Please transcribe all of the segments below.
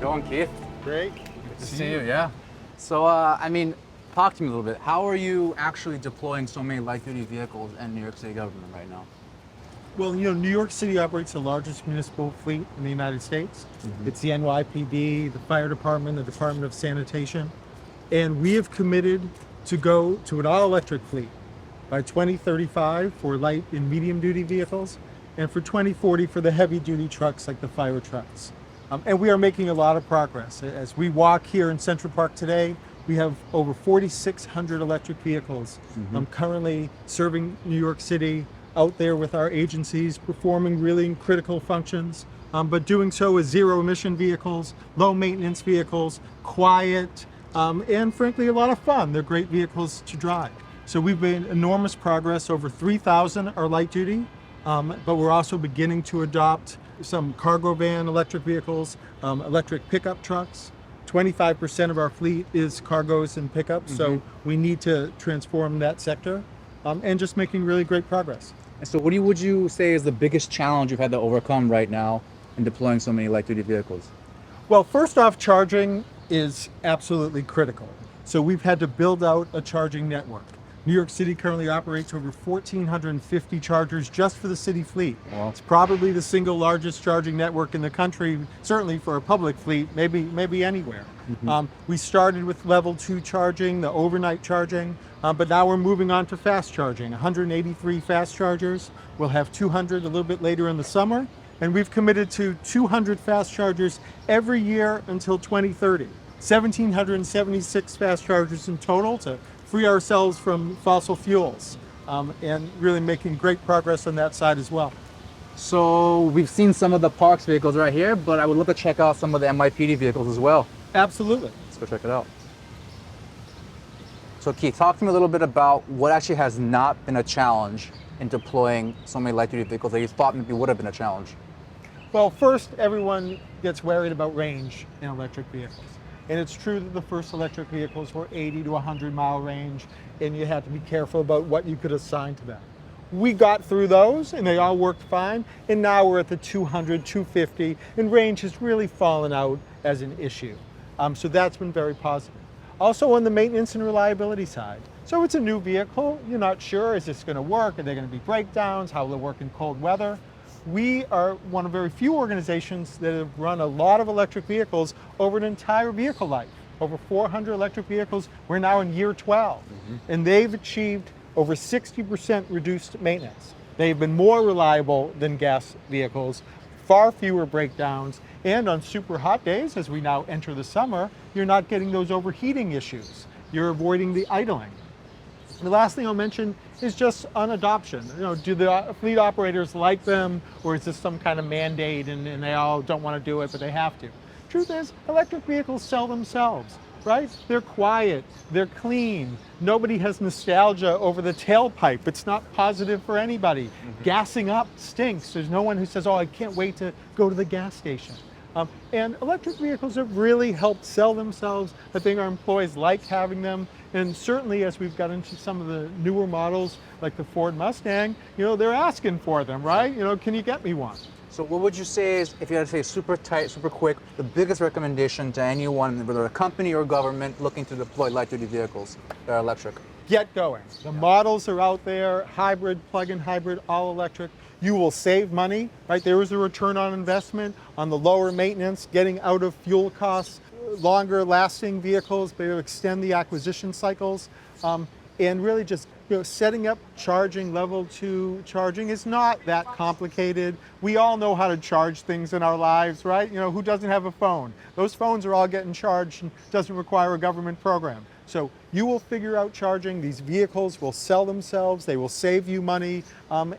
Going, Keith? Great. Good to see you, yeah. So, talk to me a little bit. How are you actually deploying so many light-duty vehicles in New York City government right now? Well, New York City operates the largest municipal fleet in the United States. It's the NYPD, the fire department, the Department of Sanitation. And we have committed to go to an all-electric fleet by 2035 for light and medium-duty vehicles, and for 2040 for the heavy-duty trucks like the fire trucks. And we are making a lot of progress. As we walk here in Central Park today, we have over 4,600 electric vehicles currently serving New York City, out there with our agencies, performing really critical functions, but doing so as zero-emission vehicles, low-maintenance vehicles, quiet, and frankly, a lot of fun. They're great vehicles to drive. So we've made enormous progress. Over 3,000 are light-duty, but we're also beginning to adopt some cargo van electric vehicles, electric pickup trucks. 25% of our fleet is cargos and pickups, so we need to transform that sector, and just making really great progress. And so what would you say is the biggest challenge you've had to overcome right now in deploying so many light-duty vehicles? Well, first off, charging is absolutely critical. So we've had to build out a charging network. New York City currently operates over 1,450 chargers just for the city fleet. Wow. It's probably the single largest charging network in the country, certainly for a public fleet, maybe anywhere. We started with level 2 charging, the overnight charging, but now we're moving on to fast charging. 183 fast chargers. We'll have 200 a little bit later in the summer, and we've committed to 200 fast chargers every year until 2030. 1,776 fast chargers in total to free ourselves from fossil fuels, and really making great progress on that side as well. So we've seen some of the parks vehicles right here, but I would love to check out some of the NYPD vehicles as well. Absolutely. Let's go check it out. So Keith, talk to me a little bit about what actually has not been a challenge in deploying so many light-duty vehicles that you thought maybe would have been a challenge. Well, first, everyone gets worried about range in electric vehicles. And it's true that the first electric vehicles were 80 to 100 mile range, and you had to be careful about what you could assign to them. We got through those and they all worked fine, and now we're at the 200, 250, and range has really fallen out as an issue. So that's been very positive. Also on the maintenance and reliability side. So it's a new vehicle, you're not sure, is this gonna work? Are there gonna be breakdowns? How will it work in cold weather? We are one of very few organizations that have run a lot of electric vehicles over an entire vehicle life. Over 400 electric vehicles, we're now in year 12. And they've achieved over 60% reduced maintenance. They've been more reliable than gas vehicles, far fewer breakdowns, and on super hot days, as we now enter the summer, you're not getting those overheating issues. You're avoiding the idling. The last thing I'll mention is just on adoption. Do the fleet operators like them, or is this some kind of mandate and they all don't want to do it, but they have to? Truth is, electric vehicles sell themselves, right? They're quiet, they're clean. Nobody has nostalgia over the tailpipe. It's not positive for anybody. Gassing up stinks. There's no one who says, oh, I can't wait to go to the gas station. And electric vehicles have really helped sell themselves. I think our employees like having them. And certainly as we've got into some of the newer models, like the Ford Mustang, they're asking for them, right? Can you get me one? So what would you say is, if you had to say super tight, super quick, the biggest recommendation to anyone, whether a company or government, looking to deploy light-duty vehicles that are electric? Get going. The models are out there, hybrid, plug-in hybrid, all electric. You will save money, right? There is a return on investment on the lower maintenance, getting out of fuel costs, longer lasting vehicles, but it'll extend the acquisition cycles, and really just setting up charging, level 2 charging is not that complicated. We all know how to charge things in our lives, right? Who doesn't have a phone? Those phones are all getting charged and doesn't require a government program. So you will figure out charging. These vehicles will sell themselves, they will save you money,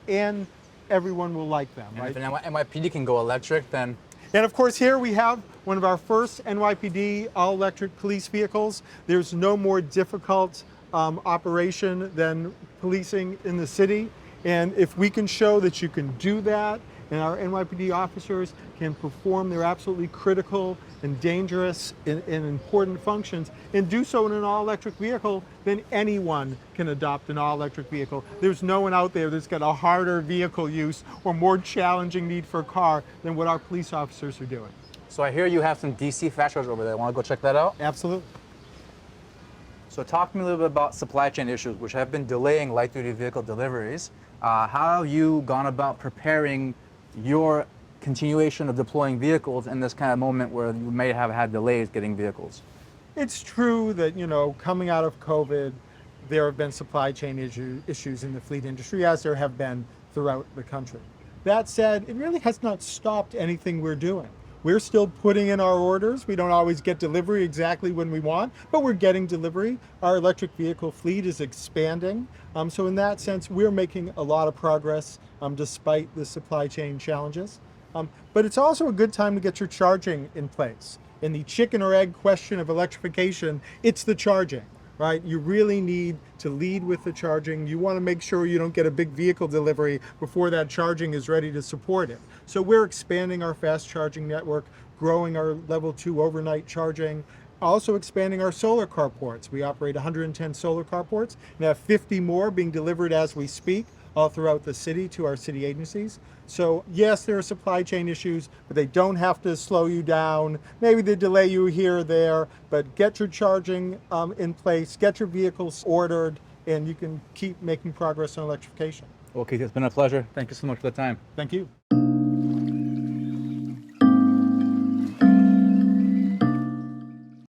and everyone will like them, right? If an NYPD can go electric, then... And of course, here we have one of our first NYPD all-electric police vehicles. There's no more difficult operation than policing in the city. And if we can show that you can do that, and our NYPD officers can perform their absolutely critical and dangerous and important functions, and do so in an all-electric vehicle, then anyone can adopt an all-electric vehicle. There's no one out there that's got a harder vehicle use or more challenging need for a car than what our police officers are doing. So I hear you have some DC fast chargers over there. Want to go check that out? Absolutely. So talk to me a little bit about supply chain issues, which have been delaying light-duty vehicle deliveries. How have you gone about preparing your continuation of deploying vehicles in this kind of moment where you may have had delays getting vehicles? It's true that, coming out of COVID, there have been supply chain issues in the fleet industry, as there have been throughout the country. That said, it really has not stopped anything we're doing. We're still putting in our orders. We don't always get delivery exactly when we want, but we're getting delivery. Our electric vehicle fleet is expanding. So in that sense, we're making a lot of progress despite the supply chain challenges. But it's also a good time to get your charging in place. In the chicken or egg question of electrification, it's the charging, right? You really need to lead with the charging. You want to make sure you don't get a big vehicle delivery before that charging is ready to support it. So we're expanding our fast charging network, growing our level 2 overnight charging, also expanding our solar carports. We operate 110 solar carports and have 50 more being delivered as we speak, all throughout the city to our city agencies. So yes, there are supply chain issues, but they don't have to slow you down. Maybe they delay you here or there, but get your charging in place, get your vehicles ordered, and you can keep making progress on electrification. Okay, it's been a pleasure. Thank you so much for the time. Thank you.